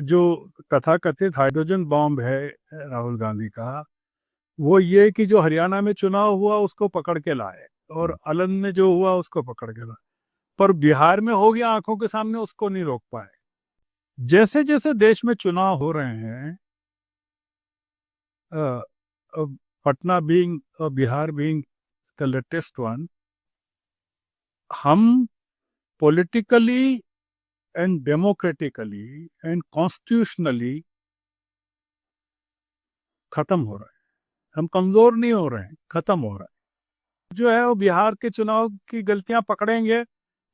जो तथाकथित hydrogen bomb है राहुल गांधी का, वो ये कि जो हरियाणा में चुनाव हुआ उसको पकड़ के लाए और अलन में जो हुआ उसको पकड़ के लाए, पर बिहार में हो गया आंखों के सामने, उसको नहीं रोक पाए। जैसे जैसे देश में चुनाव हो रहे हैं, uh, uh, Patna being Bihar being the latest one, हम politically and democratically and constitutionally खत्म हो रहे हैं। हम कमजोर नहीं हो रहे हैं, खत्म हो रहे हैं। जो है वो बिहार के चुनाव की गलतियां पकड़ेंगे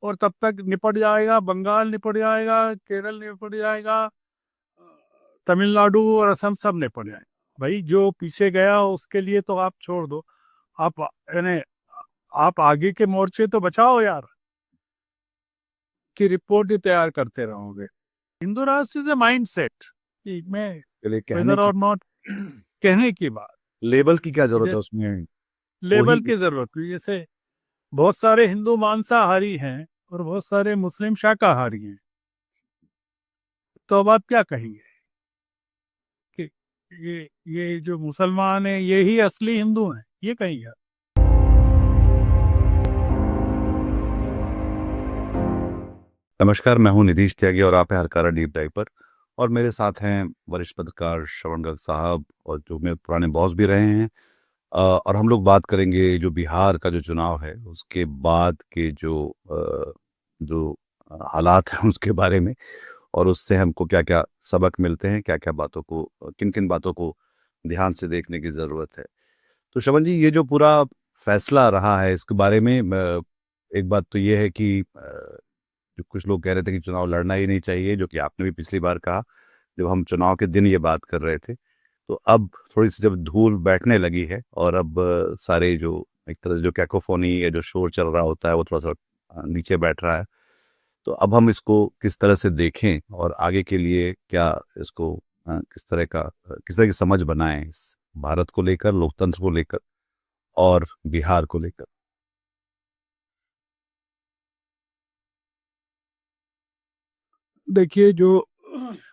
और तब तक निपट जाएगा, बंगाल निपट जाएगा, केरल निपट जाएगा, तमिलनाडु और असम सब निपट जाएगा। भाई जो पीछे गया उसके लिए तो आप छोड़ दो, आप यानी आप आगे के मोर्चे तो बचाओ यार, कि रिपोर्ट ही तैयार करते रहोगे। हिंदू राष्ट्र इज ए माइंड सेट, मैं चलिए, कहने वेदर की और नॉट, कहने की बात। लेबल की क्या जरूरत है जैसे उसमें? लेबल वही की जरूरत हुई, जैसे बहुत सारे हिंदू मांसाहारी हैं और बहुत सारे मुस्लिम शाकाहारी हैं, तो अब आप क्या कहेंगे कि ये जो मुसलमान है ये ही असली हिंदू हैं, ये कहेंगे? नमस्कार, मैं हूं निधीश त्यागी और आप हैं हरकारा डीप डाइव पर। और मेरे साथ हैं वरिष्ठ पत्रकार श्रवण गर्ग साहब, और जो मेरे पुराने बॉस भी रहे हैं। और हम लोग बात करेंगे जो बिहार का जो चुनाव है उसके बाद के जो हालात हैं उसके बारे में, और उससे हमको क्या क्या सबक मिलते हैं, क्या क्या बातों को, किन किन बातों को ध्यान से देखने की ज़रूरत है। तो श्रवण जी, ये जो पूरा फैसला रहा है इसके बारे में, एक बात तो ये है कि जो कुछ लोग कह रहे थे कि चुनाव लड़ना ही नहीं चाहिए, जो कि आपने भी पिछली बार कहा जब हम चुनाव के दिन ये बात कर रहे थे। तो अब थोड़ी सी जब धूल बैठने लगी है और अब सारे जो एक तरह से जो कैकोफोनी या जो शोर चल रहा होता है वो थोड़ा सा नीचे बैठ रहा है। तो अब हम इसको किस तरह से देखें और आगे के लिए क्या इसको किस तरह की समझ बनाएं इस भारत को लेकर, लोकतंत्र को लेकर और बिहार को लेकर। देखिए, जो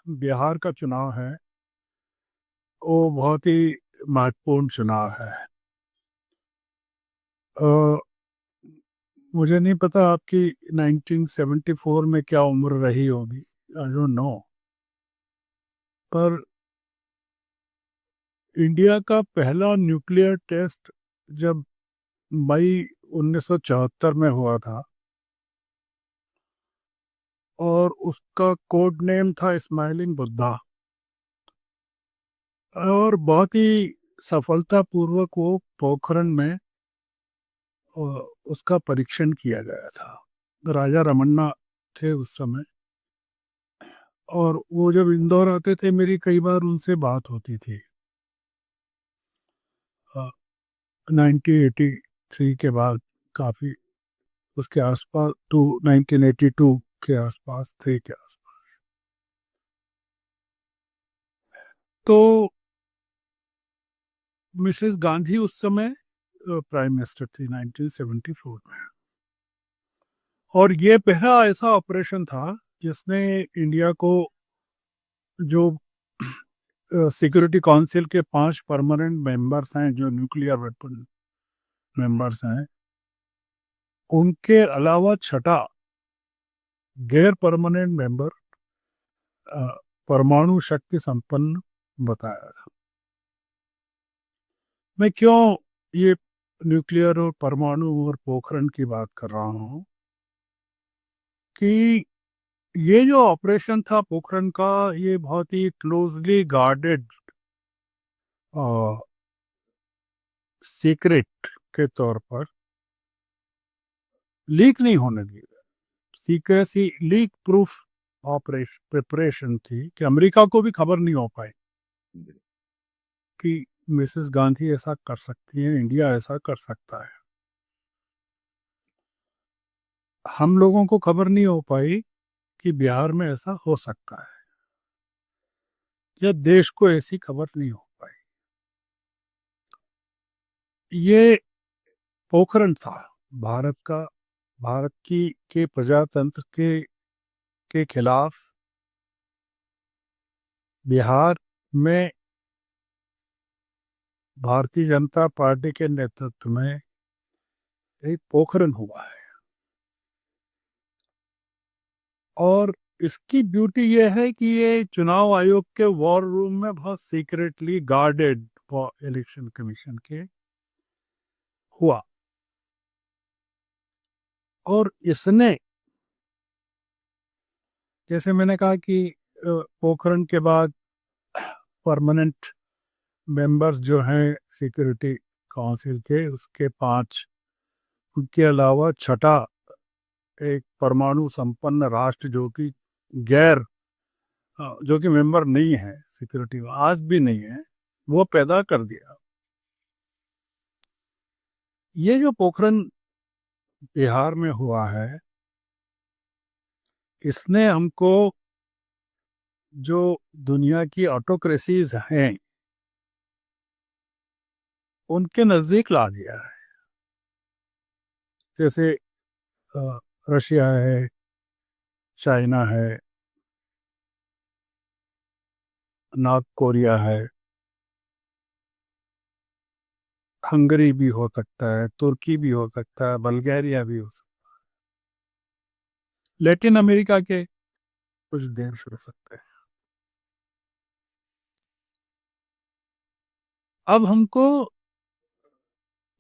बिहार का चुनाव है वो बहुत ही महत्वपूर्ण चुनाव है। अ, मुझे नहीं पता आपकी 1974 में क्या उम्र रही होगी, आई डोंट नो, पर इंडिया का पहला न्यूक्लियर टेस्ट जब मई 1974 में हुआ था, और उसका कोड नेम था स्माइलिंग बुद्धा, और बहुत ही सफलतापूर्वक वो पोखरण में अ, उसका परीक्षण किया गया था। राजा रमन्ना थे उस समय, और वो जब इंदौर आते थे मेरी कई बार उनसे बात होती थी। 1983 के बाद काफ़ी, उसके आसपास, 1982 के आसपास, 3 के आसपास। तो मिसेस गांधी उस समय प्राइम मिनिस्टर थी 1974 में, और ये पहला ऐसा ऑपरेशन था जिसने इंडिया को, जो सिक्योरिटी काउंसिल के 5 परमानेंट मेंबर्स हैं जो न्यूक्लियर वेपन मेंबर्स हैं, उनके अलावा छठा गैर परमानेंट मेंबर परमाणु शक्ति संपन्न बताया था। मैं क्यों ये न्यूक्लियर और परमाणु और पोखरण की बात कर रहा हूँ कि ये जो ऑपरेशन था पोखरण का, ये बहुत ही क्लोजली गार्डेड सीक्रेट के तौर पर, लीक नहीं होने दिया, secrecy leak proof operation preparation थी, कि अमेरिका को भी खबर नहीं हो पाई कि मिसेस गांधी ऐसा कर सकती है, इंडिया ऐसा कर सकता है। हम लोगों को खबर नहीं हो पाई कि बिहार में ऐसा हो सकता है, या देश को ऐसी खबर नहीं हो पाई। ये पोखरण था भारत का, भारत की के प्रजातंत्र के खिलाफ बिहार में भारतीय जनता पार्टी के नेतृत्व में एक पोखरण हुआ है, और इसकी ब्यूटी ये है कि ये चुनाव आयोग के वॉर रूम में बहुत secretly guarded for election commission के हुआ। और इसने, जैसे मैंने कहा कि पोखरण के बाद परमानेंट मेंबर्स जो हैं सिक्योरिटी काउंसिल के, उसके 5, उनके अलावा छठा एक परमाणु संपन्न राष्ट्र जो कि गैर जो कि मेंबर नहीं है सिक्योरिटी, आज भी नहीं है, वो पैदा कर दिया। ये जो पोखरण बिहार में हुआ है, इसने हमको जो दुनिया की ऑटोक्रेसीज हैं उनके नजदीक ला दिया है। जैसे रशिया है, चाइना है, नॉर्थ कोरिया है, हंगरी भी हो सकता है, तुर्की भी हो सकता है, बल्गेरिया भी हो सकता है, लैटिन अमेरिका के कुछ देश हो सकते हैं। अब हमको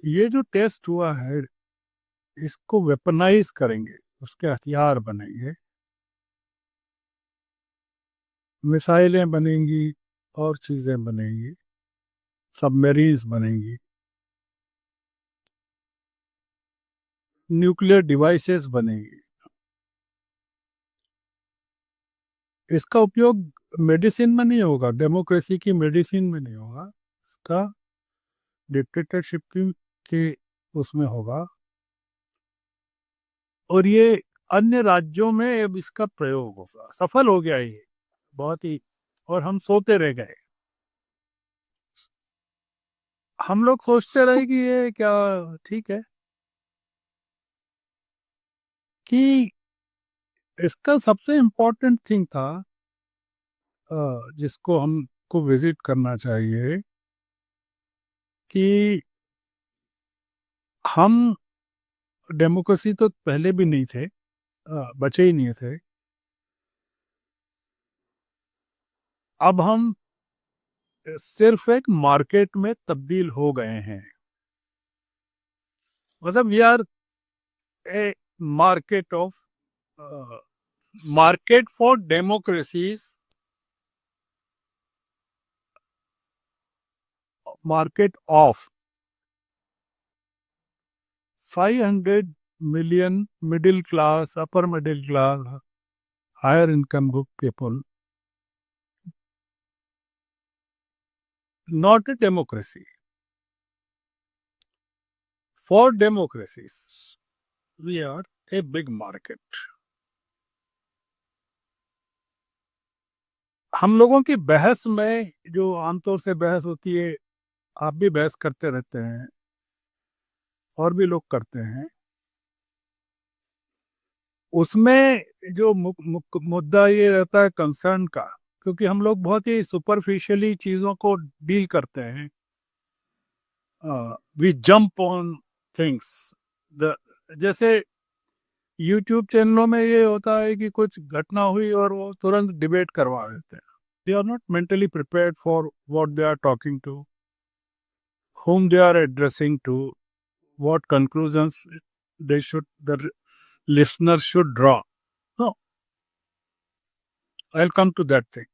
ये जो टेस्ट हुआ है, इसको वेपनाइज करेंगे, उसके हथियार बनेंगे, मिसाइलें बनेंगी और चीजें बनेंगी, सबमरीन्स बनेंगी, न्यूक्लियर डिवाइसेस बनेंगी। इसका उपयोग मेडिसिन में नहीं होगा, डेमोक्रेसी की मेडिसिन में नहीं होगा, इसका डिक्टेटरशिप की उसमें होगा। और ये अन्य राज्यों में अब इसका प्रयोग होगा। सफल हो गया ये बहुत ही, और हम सोते रह गए। हम लोग सोचते रहे कि ये क्या ठीक है, कि इसका सबसे इम्पोर्टेंट थिंग था जिसको हमको विजिट करना चाहिए, कि हम डेमोक्रेसी तो पहले भी नहीं थे, बचे ही नहीं थे। अब हम सिर्फ एक मार्केट में तब्दील हो गए हैं। मतलब we are a market of market for democracies, market of 500 million middle class, upper middle class, higher income group people, not a democracy. For democracies, we are a big market. हम लोगों की बहस में जो आमतौर से बहस होती है, आप भी बहस करते रहते हैं और भी लोग करते हैं, उसमें जो मुद्दा ये रहता है कंसर्न का, क्योंकि हम लोग बहुत ही सुपरफिशियली चीज़ों को डील करते हैं। We jump on things, the जैसे यूट्यूब चैनलों में ये होता है कि कुछ घटना हुई और वो तुरंत डिबेट करवा देते हैं। They are not mentally prepared for what they are talking to, whom they are addressing to, what conclusions the listener should draw. No, I'll come to that thing.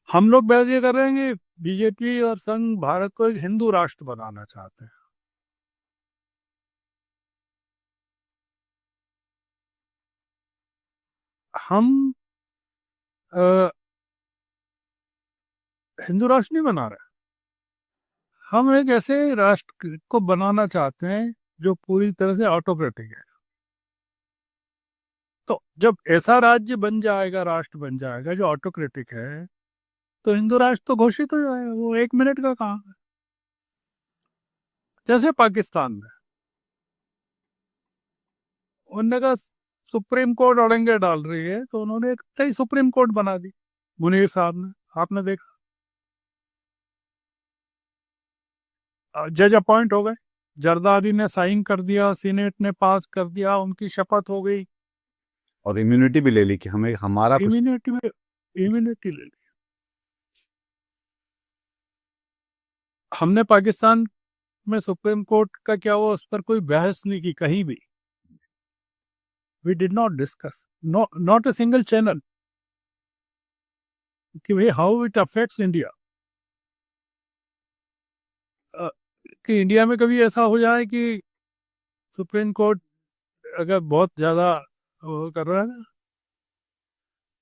हम लोग बहस ये कर रहे हैं कि बीजेपी और संघ भारत को एक हिंदू राष्ट्र बनाना चाहते हैं। हम हिंदू राष्ट्र नहीं बना रहे, हम एक ऐसे राष्ट्र को बनाना चाहते हैं जो पूरी तरह से ऑटोक्रेटिक है। तो जब ऐसा राज्य बन जाएगा, राष्ट्र बन जाएगा जो ऑटोक्रेटिक है, तो हिंदू राष्ट्र तो घोषित हो जाएगा। वो 1 मिनट का काम है। जैसे पाकिस्तान में उन्होंने कहा सुप्रीम कोर्ट अड़ंगे डाल रही है, तो उन्होंने एक नई सुप्रीम कोर्ट बना दी, मुनीर साहब ने, आपने देखा, जज अपॉइंट हो गए, जरदारी ने साइन कर दिया, सीनेट ने पास कर दिया, उनकी शपथ हो गई, और इम्यूनिटी भी ले ली कि हमें हमारा कुछ इम्यूनिटी ले ली। हमने पाकिस्तान में सुप्रीम कोर्ट का क्या हुआ उस पर कोई बहस नहीं की कहीं भी। We did not discuss, not a single channel, कि भाई हाउ इट अफेक्ट्स इंडिया, कि इंडिया में कभी ऐसा हो जाए कि सुप्रीम कोर्ट अगर बहुत ज्यादा वो कर रहा है ना,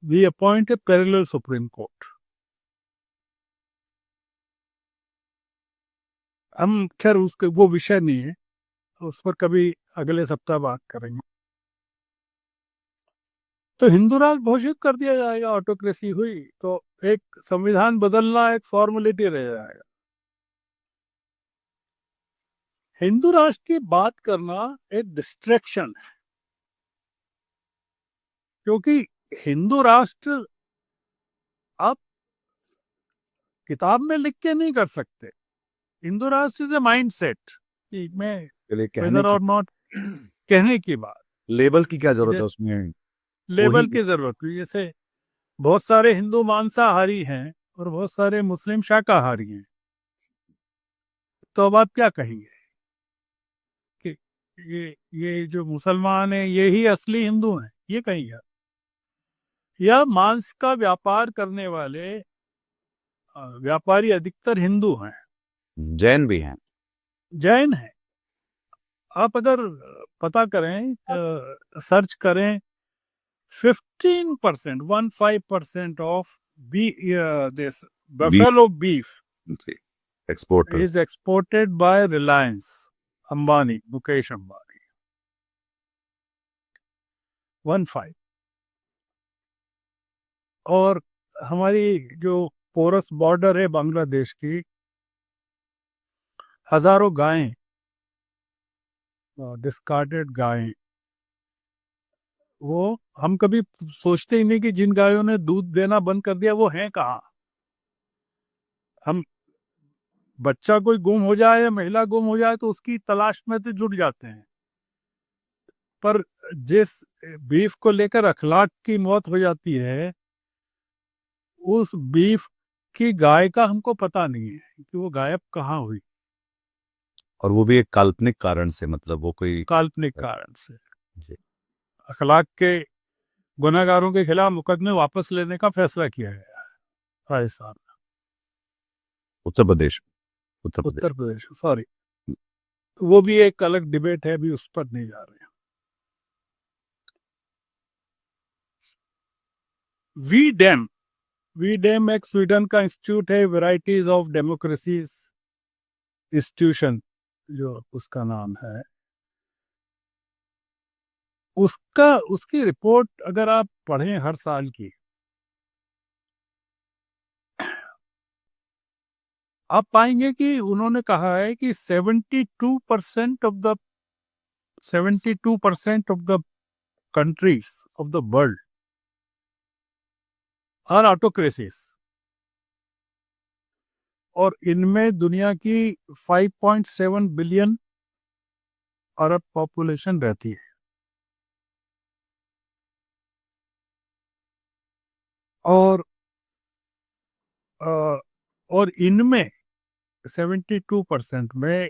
we appoint a parallel Supreme Court. हम खैर उसके वो विषय नहीं है, उस पर कभी अगले सप्ताह बात करेंगे। तो हिंदू राष्ट्र घोषित कर दिया जाएगा, ऑटोक्रेसी हुई तो एक संविधान बदलना एक फॉर्मेलिटी रह जाएगा। हिंदू राष्ट्र की बात करना एक डिस्ट्रैक्शन है, क्योंकि हिंदू राष्ट्र आप किताब में लिख के नहीं कर सकते। हिंदू राष्ट्र इज ए माइंड सेट, कि मैं के लिए कहने वेदर और नॉट, कहने की बात, लेबल की क्या जरूरत है जैसे उसमें? लेबल वही की जरूरत हुई। जैसे बहुत सारे हिंदू मांसाहारी हैं और बहुत सारे मुस्लिम शाकाहारी हैं, तो अब आप क्या कहेंगे कि ये जो मुसलमान है ये ही असली हिंदू हैं, ये कहेंगे? या मांस का व्यापार करने वाले व्यापारी अधिकतर हिंदू हैं, जैन भी हैं। जैन हैं। आप अगर पता करें, सर्च करें, 15%, 15% of be this be buffalo beef exporters. is exported by Reliance, Ambani, Mukesh Ambani, 15। और हमारी जो पोरस बॉर्डर है बांग्लादेश की, हजारों गायें, डिस्कार्डेड गायें, वो हम कभी सोचते ही नहीं कि जिन गायों ने दूध देना बंद कर दिया वो हैं कहाँ। हम बच्चा कोई गुम हो जाए या महिला गुम हो जाए तो उसकी तलाश में तो जुट जाते हैं, पर जिस बीफ को लेकर अखलाक की मौत हो जाती है, उस बीफ की गाय का हमको पता नहीं है कि वो गायब कहाँ हुई, और वो भी एक काल्पनिक कारण से, मतलब वो कोई काल्पनिक कारण से। जी। अखलाक के गुनाहगारों के खिलाफ मुकदमे वापस लेने का फैसला किया गया है राजस्थान, उत्तर प्रदेश, उत्तर प्रदेश। उत्तर प्रदेश, सॉरी। वो भी एक अलग डिबेट है, अभी उस पर नहीं जा रहे हैं। वी डैम, वी डैम एक स्वीडन का इंस्टीट्यूट है, वेराइटीज ऑफ डेमोक्रेसीज इंस्टीट्यूशन जो उसका नाम है, उसका उसकी रिपोर्ट अगर आप पढ़ें हर साल की, आप पाएंगे कि उन्होंने कहा है कि 72% of the 72% of the countries of the world are autocracies, और इनमें दुनिया की 5.7 बिलियन अरब पॉपुलेशन रहती है। और और इनमें 72% में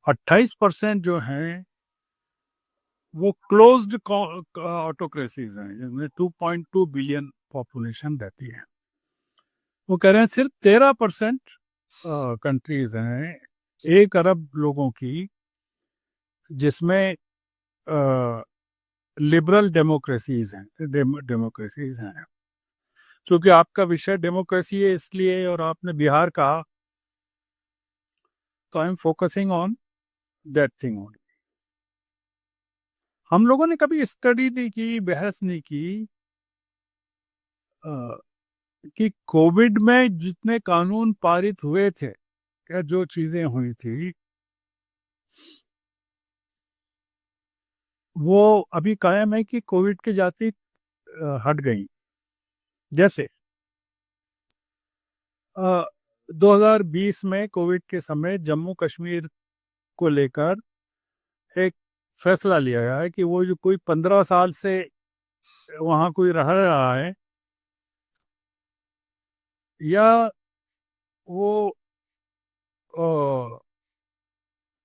28% जो हैं वो क्लोज्ड ऑटोक्रेसीज हैं, जिनमें 2.2 बिलियन पॉपुलेशन रहती है। वो कह रहे हैं सिर्फ 13% कंट्रीज हैं 1 अरब लोगों की जिसमें लिबरल डेमोक्रेसीज हैं, डेमोक्रेसीज हैं। क्योंकि आपका विषय डेमोक्रेसी है इसलिए, और आपने बिहार कहा, तो I am focusing on that thing only. हम लोगों ने कभी स्टडी नहीं की, बहस नहीं की कि कोविड में जितने कानून पारित हुए थे, क्या जो चीजें हुई थी, वो अभी कायम है कि कोविड की जाति हट गई। जैसे 2020 में कोविड के समय जम्मू कश्मीर को लेकर एक फैसला लिया गया है कि वो जो कोई 15 साल से वहाँ कोई रह रहा है या वो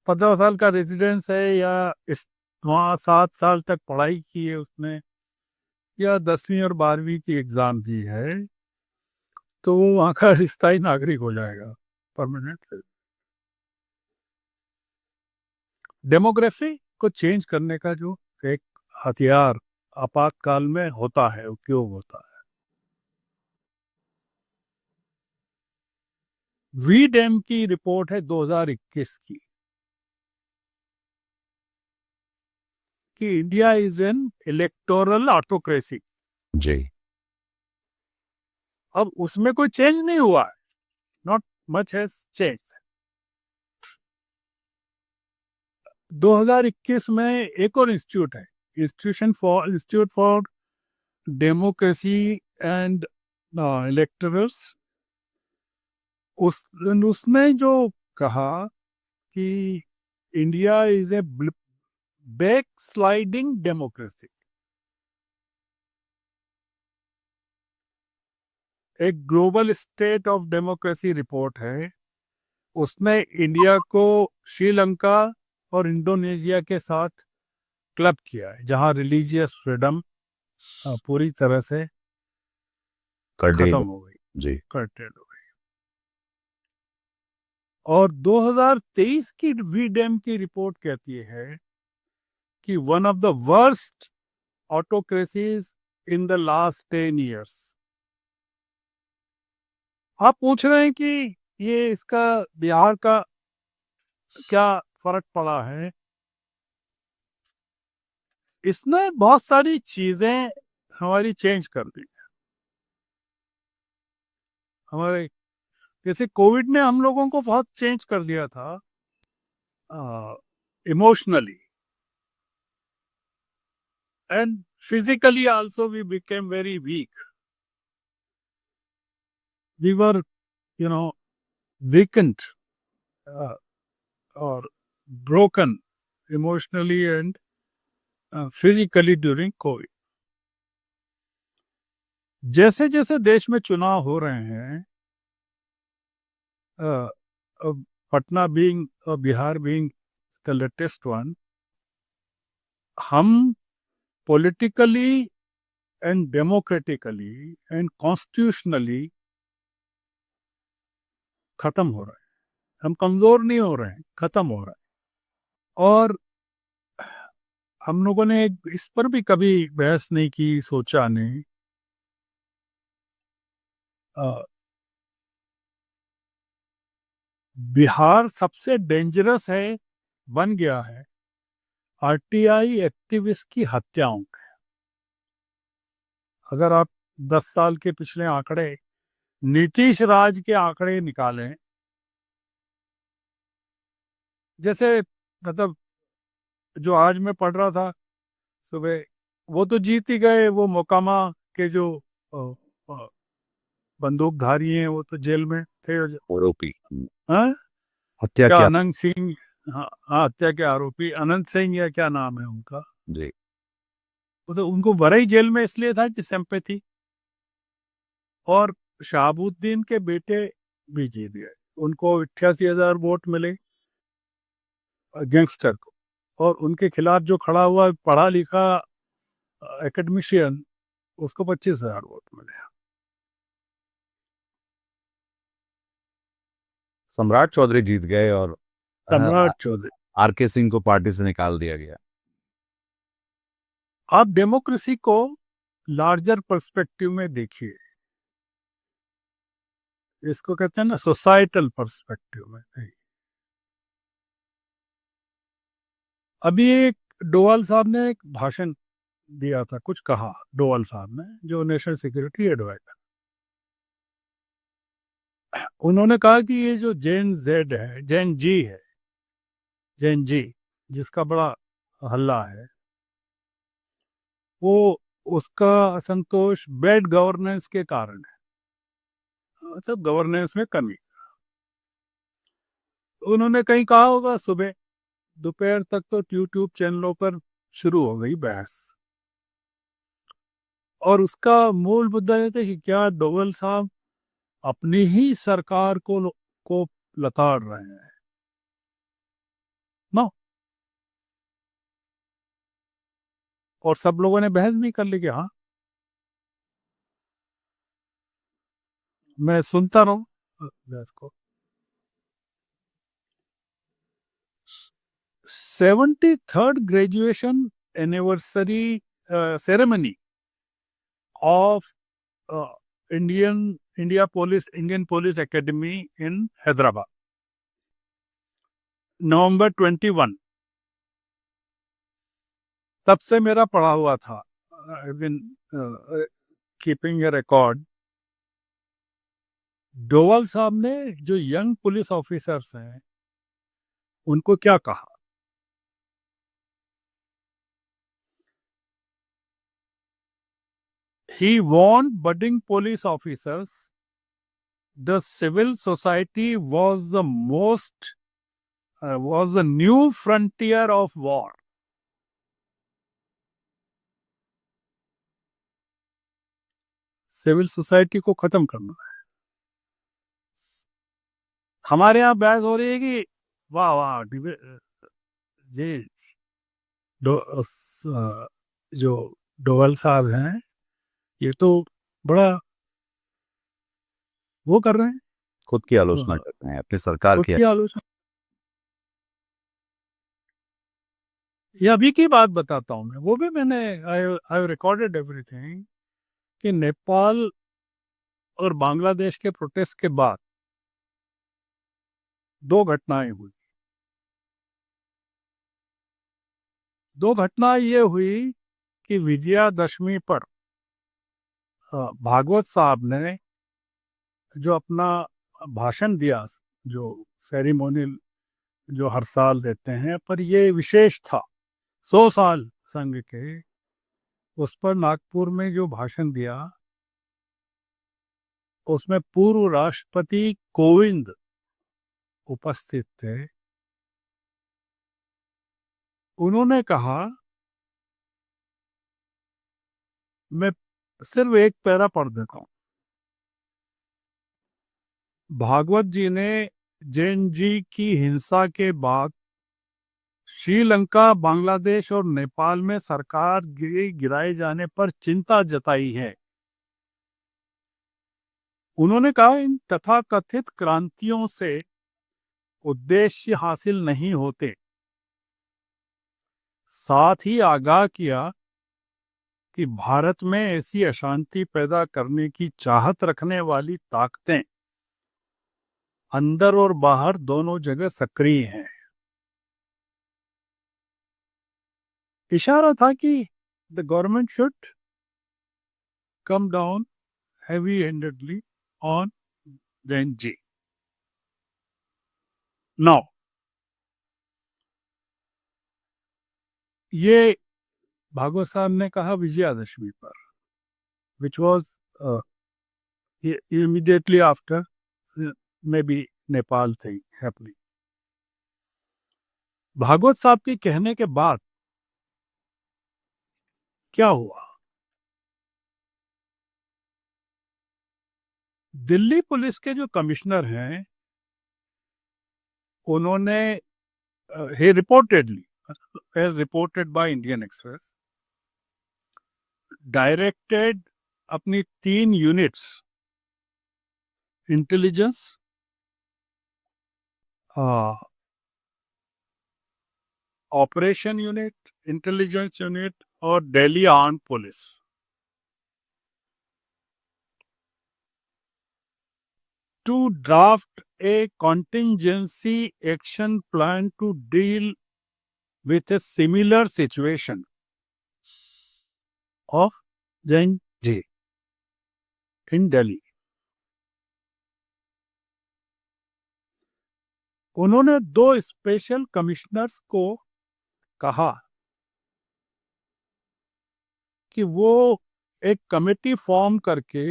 15 साल का रेजिडेंस है या इस वहाँ 7 साल तक पढ़ाई की है उसने या 10वीं और 12वीं की एग्ज़ाम दी है, तो वो वहाँ का स्थायी नागरिक हो जाएगा, परमानेंट। डेमोग्राफी को चेंज करने का जो एक हथियार आपातकाल में होता है, उपयोग होता है। वीडेम की रिपोर्ट है 2021 की कि India is an electoral autocracy. जी। अब उसमें कोई चेंज नहीं हुआ है, नॉट मच हैज चेंज। 2021 में एक और इंस्टीट्यूट है, institute for democracy and electorals. उसने जो कहा कि India is a backsliding democracy, एक global state of democracy report है। उसने इंडिया को श्रीलंका और इंडोनेशिया के साथ क्लब किया है, जहां रिलीजियस फ्रीडम पूरी तरह से खत्म हो गई, जी। कर्टेल हो गई। और 2023 की वीडेम की रिपोर्ट कहती है कि one of the worst autocracies in the last 10 years। आप पूछ रहे हैं कि ये इसका बिहार का क्या फर्क पड़ा है? इसने बहुत सारी चीजें हमारी चेंज कर दी। हमारे जैसे कोविड ने हम लोगों को बहुत चेंज कर दिया था emotionally and physically also we became very weak. We were weakened और broken emotionally and physically during COVID। जैसे जैसे देश में चुनाव हो रहे हैं, पटना बीइंग और Bihar being the latest one, हम politically and democratically and constitutionally खत्म हो रहे हैं। हम कमजोर नहीं हो रहे हैं, खत्म हो रहे हैं। और हम लोगों ने इस पर भी कभी बहस नहीं की, सोचा नहीं। बिहार सबसे डेंजरस है, बन गया है आरटीआई एक्टिविस्ट की हत्याओं के। अगर आप 10 साल के पिछले आंकड़े, नीतीश राज के आंकड़े निकालें, जैसे मतलब जो आज मैं पढ़ रहा था सुबह, वो तो जीत ही गए। वो मोकामा के जो अ, अ, बंदूकधारी हैं वो तो जेल में थे। आरोपी। हाँ? हत्या क्या क्या? अनंत सिंह? हाँ हाँ, हत्या के आरोपी अनंत सिंह या क्या नाम है उनका? जी। वो तो उनको बरई जेल में इसलिए था कि सिंपैथी। और शहाबुद्दीन के बेटे भी जीत गए, उनको 88,000 वोट मिले गैंगस्टर को। और उनके खिलाफ जो खड़ा हुआ पढ़ा लिखा एकेडमिशियन, उसको 25,000 वोट मिले। सम्राट चौधरी जीत गए और सम्राट चौधरी। आरके सिंह को पार्टी से निकाल दिया गया। आप डेमोक्रेसी को लार्जर पर्सपेक्टिव में देखिए, इसको कहते हैं ना सोसाइटल पर्सपेक्टिव में। अभी एक डोवाल साहब ने एक भाषण दिया था, कुछ कहा डोवाल साहब ने, जो नेशनल सिक्योरिटी एडवाइजर। उन्होंने कहा कि ये जो जेन जेड है, जेन जी है, जेन जी जिसका बड़ा हल्ला है, वो उसका असंतोष बैड गवर्नेंस के कारण है। मतलब गवर्नेंस में कमी। उन्होंने कहीं कहा होगा, सुबह दोपहर तक तो यूट्यूब चैनलों पर शुरू हो गई बहस। और उसका मूल मुद्दा ये था कि क्या डोवल साहब अपनी ही सरकार को लताड़ रहे हैं ना। और सब लोगों ने बहस भी कर ली कि हाँ, मैं सुनता रहूं बहस को। 73rd graduation anniversary ceremony of Indian police academy in Hyderabad, November 21। तब से मेरा पढ़ा हुआ था, I been keeping a record. Doval साहब ने जो यंग पुलिस ऑफिसर्स हैं उनको क्या कहा। He warned budding police officers the civil society was the new frontier of war. Civil society को खत्म करना है। हमारे यहाँ बहस हो रही है कि वाह वाह ये जो डोवल साहब हैं ये तो बड़ा वो कर रहे हैं, खुद की आलोचना कर रहे हैं, अपनी सरकार खुद की। की आलोचना। ये अभी की बात बताता हूँ मैं, वो भी मैंने आई रिकॉर्डेड एवरीथिंग कि नेपाल और बांग्लादेश के प्रोटेस्ट के बाद दो घटनाएं हुई। दो घटना ये हुई कि विजयादशमी पर भागवत साहब ने जो अपना भाषण दिया, जो सेरिमोनियल जो हर साल देते हैं, पर ये विशेष था 100 साल संघ के, उस पर नागपुर में जो भाषण दिया उसमें पूर्व राष्ट्रपति कोविंद उपस्थित थे। उन्होंने कहा, मैं सिर्फ एक पैरा पढ़ देता हूं। भागवत जी ने जैन जी की हिंसा के बाद श्रीलंका, बांग्लादेश और नेपाल में सरकार गिराए जाने पर चिंता जताई है। उन्होंने कहा, इन तथाकथित क्रांतियों से उद्देश्य हासिल नहीं होते। साथ ही आगाह किया कि भारत में ऐसी अशांति पैदा करने की चाहत रखने वाली ताकतें अंदर और बाहर दोनों जगह सक्रिय हैं। इशारा था कि the government should come down heavy handedly on Jain जी। Now, ये भागवत साहब ने कहा विजयादशमी पर, which was immediately after maybe Nepal thing happening। Bhagavat साहब के कहने के बाद क्या हुआ? दिल्ली पुलिस के जो कमिश्नर हैं उन्होंने he reportedly, as reported by Indian Express, directed अपनी 3 units, intelligence, operation unit, intelligence unit और Delhi arm police, to draft a contingency action plan to deal with a similar situation of Jain Ji in Delhi। उन्होंने 2 special commissioners को कहा कि वो एक committee form करके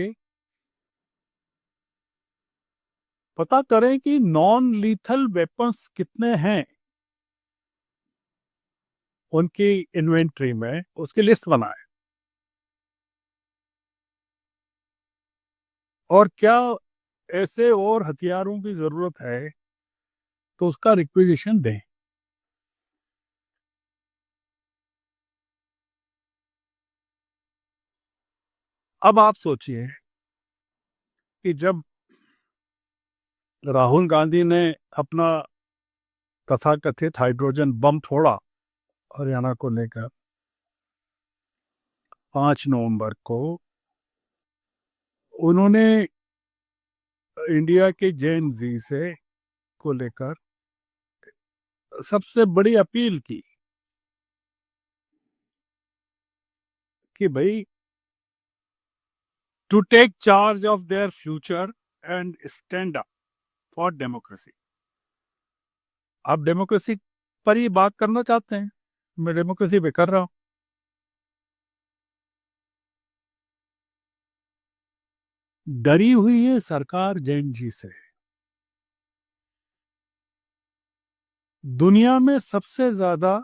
पता करें कि नॉन लीथल वेपन्स कितने हैं उनकी इन्वेंट्री में, उसकी लिस्ट बनाए, और क्या ऐसे और हथियारों की जरूरत है तो उसका रिक्विजिशन दें। अब आप सोचिए कि जब राहुल गांधी ने अपना तथाकथित हाइड्रोजन बम फोड़ा हरियाणा को लेकर 5 नवंबर को, उन्होंने इंडिया के जेन जी से को लेकर सबसे बड़ी अपील की कि भाई to take charge of their future and stand up for democracy. आप डेमोक्रेसी पर ही बात करना चाहते हैं, मैं डेमोक्रेसी पे कर रहा हूं। डरी हुई है सरकार जैन जी से। दुनिया में सबसे ज्यादा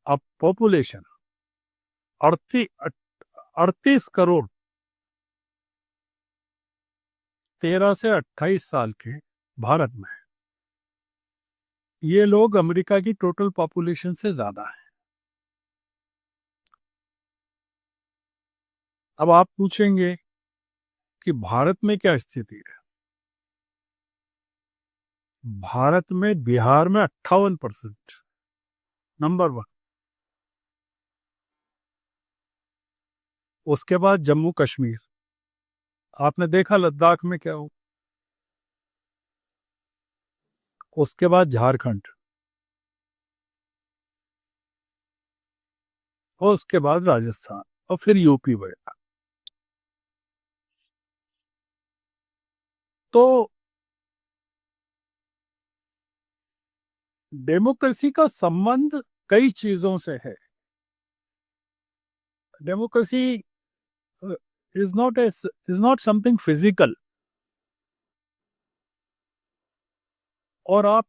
अब पॉपुलेशन 38 करोड़ 13 से 28 साल के भारत में है। ये लोग अमेरिका की टोटल पॉपुलेशन से ज्यादा है। अब आप पूछेंगे कि भारत में क्या स्थिति है। भारत में बिहार में 58%, नंबर 1। उसके बाद जम्मू कश्मीर, आपने देखा लद्दाख में क्या हो। उसके बाद झारखंड, और उसके बाद राजस्थान, और फिर यूपी वगैरह। तो डेमोक्रेसी का संबंध कई चीजों से है। Democracy is not something physical. और आप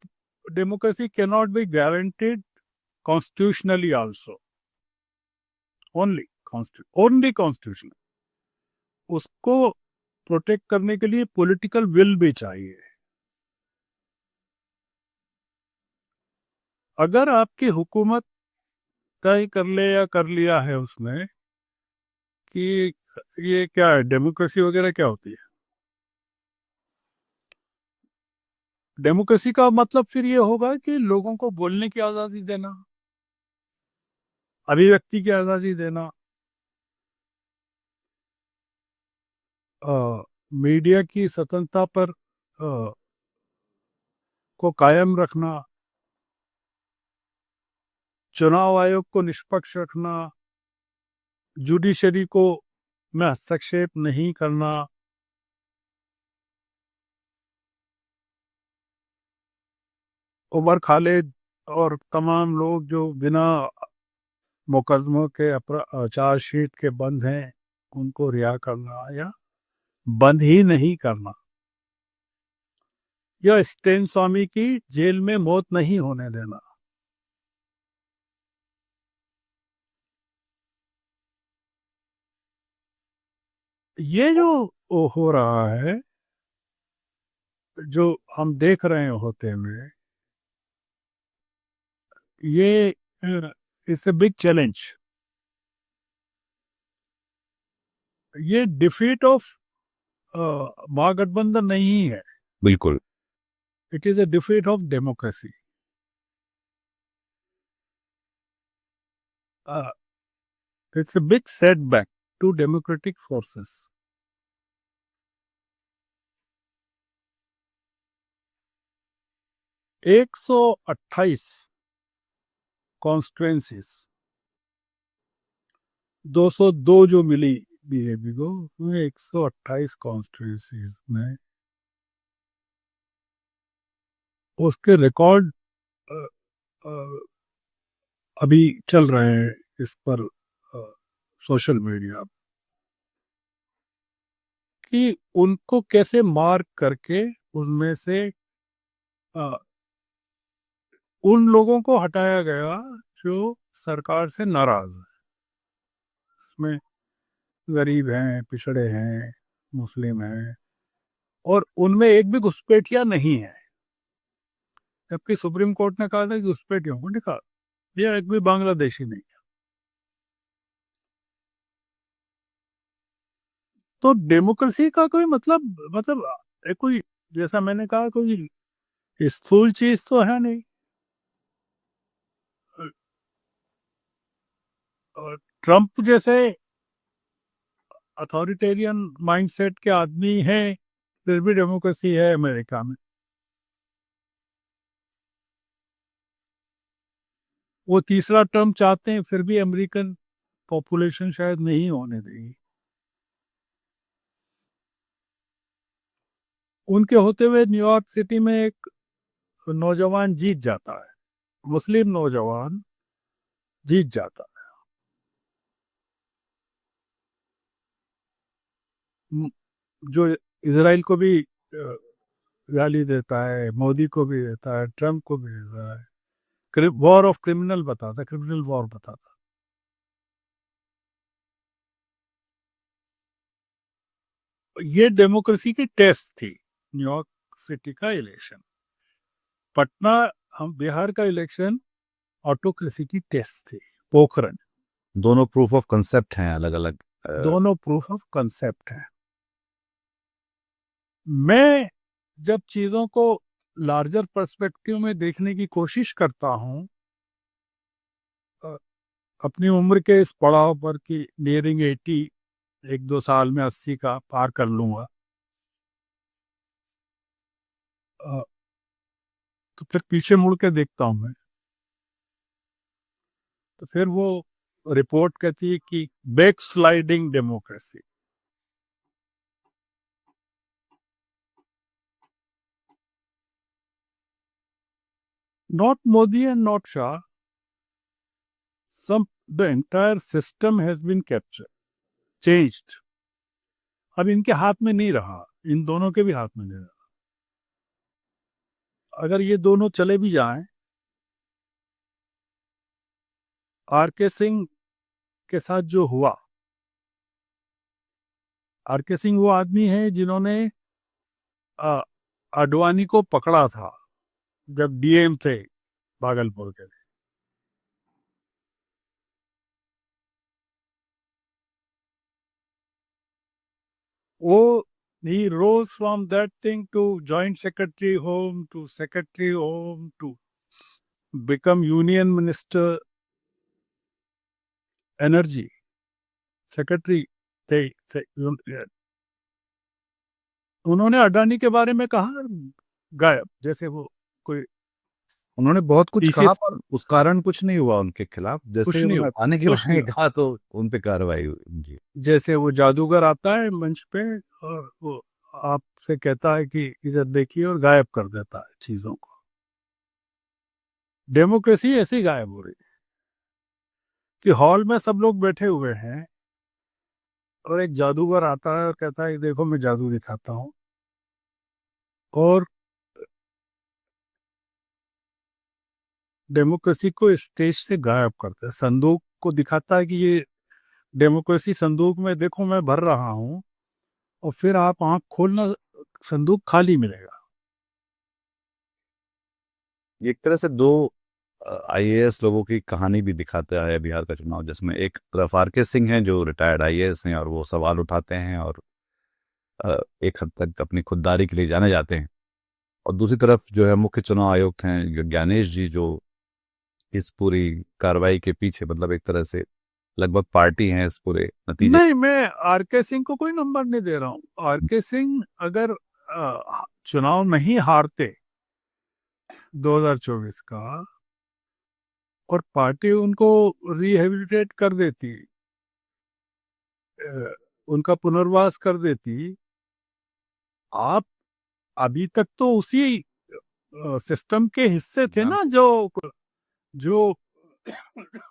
democracy can not be guaranteed constitutionally also, only constitution. उसको प्रोटेक्ट करने के लिए पॉलिटिकल विल भी चाहिए। अगर आपकी हुकूमत तय कर ले या कर लिया है उसने कि ये क्या है, डेमोक्रेसी वगैरह क्या होती है। डेमोक्रेसी का मतलब फिर ये होगा कि लोगों को बोलने की आजादी देना, अभिव्यक्ति की आजादी देना, मीडिया की स्वतंत्रता पर को कायम रखना, चुनाव आयोग को निष्पक्ष रखना, जुडिशरी को में हस्तक्षेप नहीं करना, उमर खालिद और तमाम लोग जो बिना मुकदमों के चार्जशीट के बंद हैं उनको रिहा करना या बंद ही नहीं करना, या स्टेन स्वामी की जेल में मौत नहीं होने देना। ये जो हो रहा है, जो हम देख रहे हैं होते हुए, ये इट्स ए बिग चैलेंज। ये डिफीट ऑफ महागठबंधन नहीं है, बिल्कुल। It is a defeat of democracy. It's a big setback to democratic forces. 128 constituencies, 202 जो मिली बीजेपी को, उसमें 128 कॉन्स्टिट्युएंसीज में उसके रिकॉर्ड अभी चल रहे हैं इस पर सोशल मीडिया। कि उनको कैसे मार्क करके उनमें से अ, उन लोगों को हटाया गया जो सरकार से नाराज है। इसमें गरीब हैं, पिछड़े हैं, मुस्लिम हैं, और उनमें एक भी घुसपैठिया नहीं है। जबकि सुप्रीम कोर्ट ने कहा था कि घुसपैठियों को निकाल, ये एक भी बांग्लादेशी नहीं है। तो डेमोक्रेसी का कोई मतलब कोई, जैसा मैंने कहा, कोई स्थूल चीज तो है नहीं। और ट्रम्प जैसे अथॉरिटेरियन माइंडसेट के आदमी हैं, फिर भी डेमोक्रेसी है अमेरिका में। वो तीसरा टर्म चाहते हैं, फिर भी अमेरिकन पॉपुलेशन शायद नहीं होने देगी। उनके होते हुए न्यूयॉर्क सिटी में एक नौजवान जीत जाता है, मुस्लिम नौजवान जीत जाता है, जो इसराइल को भी गाली देता है, मोदी को भी देता है, ट्रम्प को भी देता है, वॉर ऑफ क्रिमिनल बताता, क्रिमिनल वॉर बताता। ये डेमोक्रेसी की टेस्ट थी, न्यूयॉर्क सिटी का इलेक्शन। पटना, हम बिहार का इलेक्शन ऑटोक्रेसी की टेस्ट थी, पोखरन। दोनों प्रूफ ऑफ कंसेप्ट हैं अलग अलग। दोनों प्रूफ ऑफ कंसेप्ट है। मैं जब चीजों को लार्जर पर्सपेक्टिव में देखने की कोशिश करता हूं, अपनी उम्र के इस पड़ाव पर कि नियरिंग 80, एक दो साल में 80 का पार कर लूंगा, तो फिर पीछे मुड़ के देखता हूं मैं, तो फिर वो रिपोर्ट कहती है कि back sliding democracy. Not Modi and not Shah, some the entire system has been captured, changed। अब इनके हाथ में नहीं रहा, इन दोनों के भी हाथ में नहीं रहा। अगर ये दोनों चले भी जाएं, आरके सिंह के साथ जो हुआ, आरके सिंह वो आदमी है जिन्होंने आडवाणी को पकड़ा था जब डीएम थे भागलपुर के। वो he rose from that thing to joint secretary home to secretary home to become union minister energy secretary थे। उन्होंने अडानी के बारे में कहा, गायब, जैसे वो कोई उन्होंने बहुत कुछ इसी कहा पर उस कारण कुछ नहीं हुआ उनके खिलाफ। जैसे कुछ ही नहीं उन्होंने हुआ, आने के कुछ बारे नहीं में हुआ। कहा तो उन पे कार्रवाई हुई उनकी। जैसे वो जादूगर आता है मंच पे और वो आपसे कहता है कि इधर देखिए, और गायब कर देता है चीजों को। डेमोक्रेसी ऐसी गायब हो रही है कि हॉल में सब लोग बैठे हुए हैं और एक जादूगर आता है और कहता है देखो मैं जादू दिखाता हूँ, और डेमोक्रेसी को स्टेज से गायब करता है। संदूक को दिखाता है कि ये डेमोक्रेसी संदूक में, देखो मैं भर रहा हूँ, और फिर आप आंख खोलना, संदूक खाली मिलेगा। ये एक तरह से दो आईएएस लोगों की कहानी भी दिखाता है बिहार का चुनाव, जिसमें एक तरफ आरके सिंह हैं जो रिटायर्ड आईएएस हैं और वो सवाल उठाते हैं और एक हद तक अपनी खुददारी के लिए जाने जाते हैं, और दूसरी तरफ जो है मुख्य चुनाव आयुक्त हैं ज्ञानेश जी, जो इस पूरी कार्रवाई के पीछे मतलब एक तरह से लगभग पार्टी हैं इस पूरे नतीजे। नहीं, मैं आरके सिंह को कोई नंबर नहीं दे रहा हूँ। आरके सिंह अगर चुनाव नहीं हारते 2024 का, और पार्टी उनको रिहेबिलिटेट कर देती, उनका पुनर्वास कर देती, आप अभी तक तो उसी सिस्टम के हिस्से थे ना, जो जो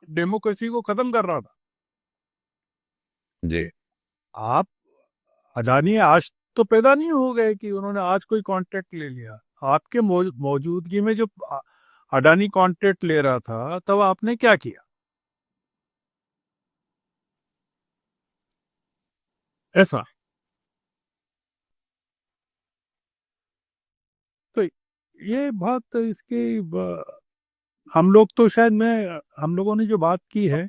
डेमोक्रेसी को खत्म कर रहा था। जी। आप अडानी आज तो पैदा नहीं हो गए कि उन्होंने आज कोई कॉन्ट्रैक्ट ले लिया। आपके मौजूदगी में जो अडानी कॉन्ट्रैक्ट ले रहा था तब आपने क्या किया? ऐसा तो ये बात इसकी हम लोग तो शायद मैं हम लोगों ने जो बात की है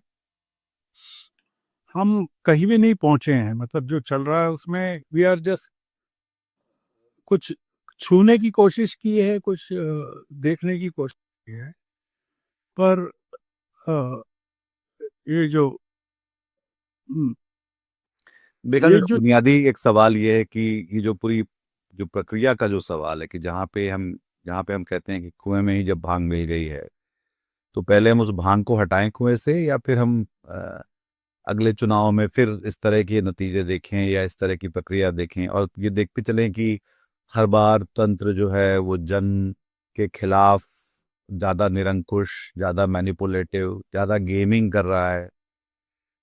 हम कहीं भी नहीं पहुंचे हैं, मतलब जो चल रहा है उसमें वी आर जस्ट कुछ छूने की कोशिश की है, कुछ देखने की कोशिश की है, पर अ, ये जो हम्म, मेरा ये जो जो बुनियादी एक सवाल ये है कि ये जो पूरी जो प्रक्रिया का जो सवाल है कि जहाँ पे हम कहते हैं कि कुएं में ही जब भांग मिल गई है, तो पहले हम उस भांग को हटाएं कुएं से, या फिर हम अगले चुनाव में फिर इस तरह के नतीजे देखें या इस तरह की प्रक्रिया देखें, और ये देखते चलें कि हर बार तंत्र जो है वो जन के खिलाफ ज़्यादा निरंकुश, ज़्यादा मैनिपुलेटिव, ज़्यादा गेमिंग कर रहा है,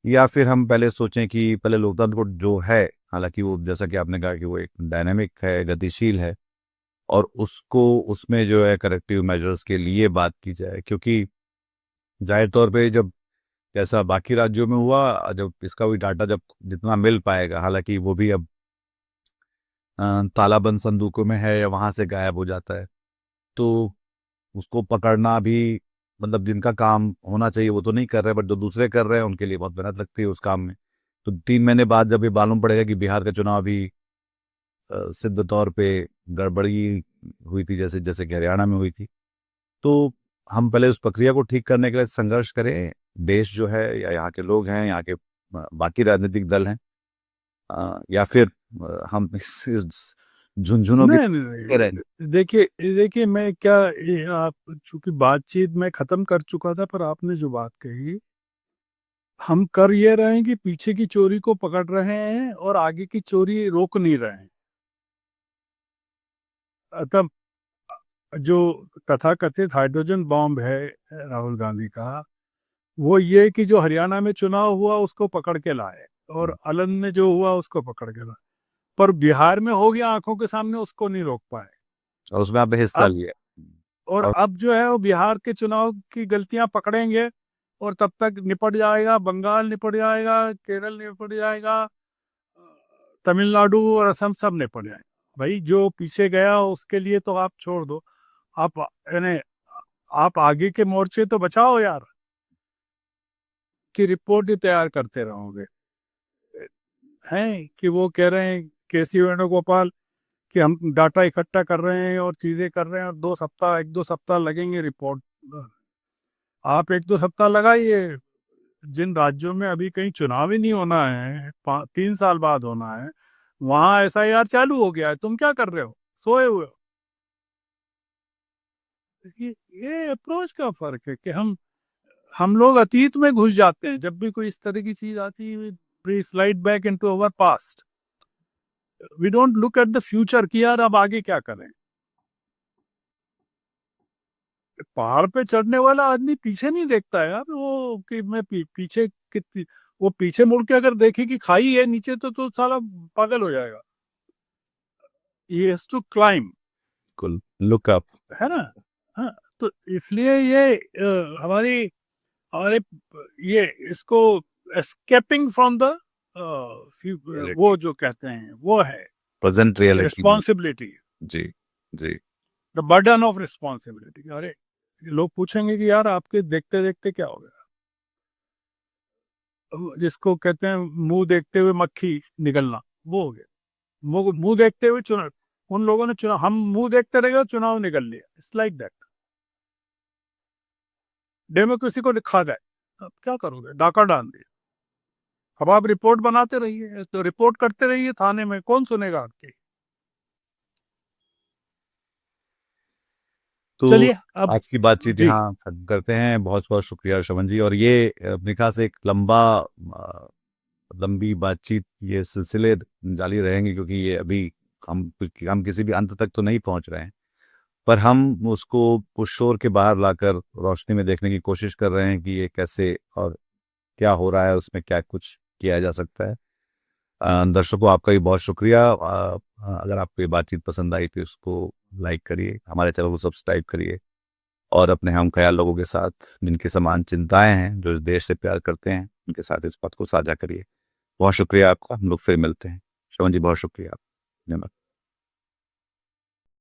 या फिर हम पहले सोचें कि पहले लोकतंत्र को जो है, हालांकि वो जैसा कि आपने कहा कि वो एक डायनेमिक है, गतिशील है, और उसको उसमें जो है करेक्टिव मेजर्स के लिए बात की जाए, क्योंकि जाहिर तौर पे जब जैसा बाकी राज्यों में हुआ, जब इसका भी डाटा जब जितना मिल पाएगा, हालांकि वो भी अब तालाबंद संदूकों में है या वहां से गायब हो जाता है, तो उसको पकड़ना भी, मतलब जिनका काम होना चाहिए वो तो नहीं कर रहे, बट जो दूसरे कर रहे हैं उनके लिए बहुत मेहनत लगती है उस काम में। तो 3 महीने बाद जब ये मालूम पड़ेगा कि बिहार का चुनाव भी सिद्ध तौर पे गड़बड़ी हुई थी, जैसे जैसे कि हरियाणा में हुई थी, तो हम पहले उस प्रक्रिया को ठीक करने के लिए संघर्ष करें, देश जो है या यहाँ के लोग हैं, यहाँ के बाकी राजनीतिक दल हैं, या फिर हम इस झुंझुनों की नहीं रहें। नहीं, देखिए देखिए मैं क्या आप चूंकि बातचीत मैं खत्म कर चुका था, पर आपने जो बात कही हम कर ये रहे हैं कि पीछे की चोरी को पकड़ रहे हैं और आगे की चोरी रोक नहीं रहे हैं। तब जो तथाकथित हाइड्रोजन बॉम्ब है राहुल गांधी का, वो ये कि जो हरियाणा में चुनाव हुआ उसको पकड़ के लाए और अलन में जो हुआ उसको पकड़ के लाए, पर बिहार में हो गया आंखों के सामने, उसको नहीं रोक पाए। और उसमें आपने हिस्सा अब लिया। और और अब जो है वो बिहार के चुनाव की गलतियां पकड़ेंगे और तब तक निपट जाएगा, बंगाल निपट जाएगा, केरल निपट जाएगा, तमिलनाडु और असम सब निपट जाएगा। भाई जो पीछे गया उसके लिए तो आप छोड़ दो, आप यानी आप आगे के मोर्चे तो बचाओ यार, कि रिपोर्ट ही तैयार करते रहोगे। हैं कि वो कह रहे हैं केसी वेणुगोपाल कि हम डाटा इकट्ठा कर रहे हैं और चीजें कर रहे हैं और 2 सप्ताह 1-2 सप्ताह लगेंगे रिपोर्ट। आप 1-2 सप्ताह लगाइए। जिन राज्यों में अभी कहीं चुनाव ही नहीं होना है, 3 साल बाद होना है, वहां एसआईआर चालू हो गया है, तुम क्या कर रहे हो, सोए हुए हो? ये अप्रोच का फर्क है कि हम लोग अतीत में घुस जाते हैं जब भी कोई इस तरह की चीज आती है। We slide back into our past, we don't look at the future कि यार अब आगे क्या करें। पहाड़ पे चढ़ने वाला आदमी पीछे नहीं देखता है यार, वो कि मैं पीछे कितनी, वो पीछे मुड़ के अगर देखे कि खाई है नीचे तो साला पागल हो जाएगा। ही हैज टू क्लाइम, कुल लुक अप। है ना? हाँ, तो इसलिए ये हमारी हमारे ये इसको एस्केपिंग फ्रॉम द वो जो कहते हैं वो है प्रेजेंट रियलिटी में। रिस्पॉन्सिबिलिटी, जी। जी। The burden of responsibility. अरे लोग पूछेंगे कि यार आपके देखते देखते क्या हो गया, जिसको कहते हैं मुंह देखते हुए मक्खी निकलना, वो हो गया। मुंह देखते हुए चुनाव, उन लोगों ने चुनाव, हम मुंह देखते रह गए चुनाव निकल लिया। इट्स लाइक दैट, डेमोक्रेसी को लिखा जाए, अब क्या करोगे, डाका डाल दिया। अब आप रिपोर्ट बनाते रहिए, तो रिपोर्ट करते रहिए थाने में, कौन सुनेगा आपकी? तो चलिए अब आज की बातचीत जी, यहाँ खत्म करते हैं। बहुत बहुत शुक्रिया शवन जी। और ये अपने ख्याल से एक लंबी बातचीत, ये सिलसिले जारी रहेंगे, क्योंकि ये अभी हम किसी भी अंत तक तो नहीं पहुंच रहे हैं, पर हम उसको उस शोर के बाहर लाकर रोशनी में देखने की कोशिश कर रहे हैं कि ये कैसे और क्या हो रहा है, उसमें क्या कुछ किया जा सकता है। दर्शकों आपका भी बहुत शुक्रिया। अगर आपको ये बातचीत पसंद आई तो इसको लाइक करिए, हमारे चैनल को सब्सक्राइब करिए और अपने हम ख्याल लोगों के साथ जिनकी समान चिंताएं हैं, जो इस देश से प्यार करते हैं, उनके साथ इस बात को साझा करिए। बहुत शुक्रिया आपका। हम लोग फिर मिलते हैं। श्रवण जी बहुत शुक्रिया। धन्यवाद।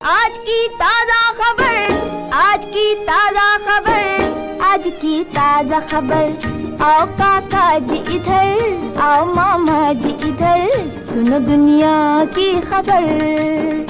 आज की ताजा खबर, आज की ताजा खबर, आज की ताजा खबर। आओ काका जी इधर, आओ मामा जी इधर, सुनो दुनिया की खबर।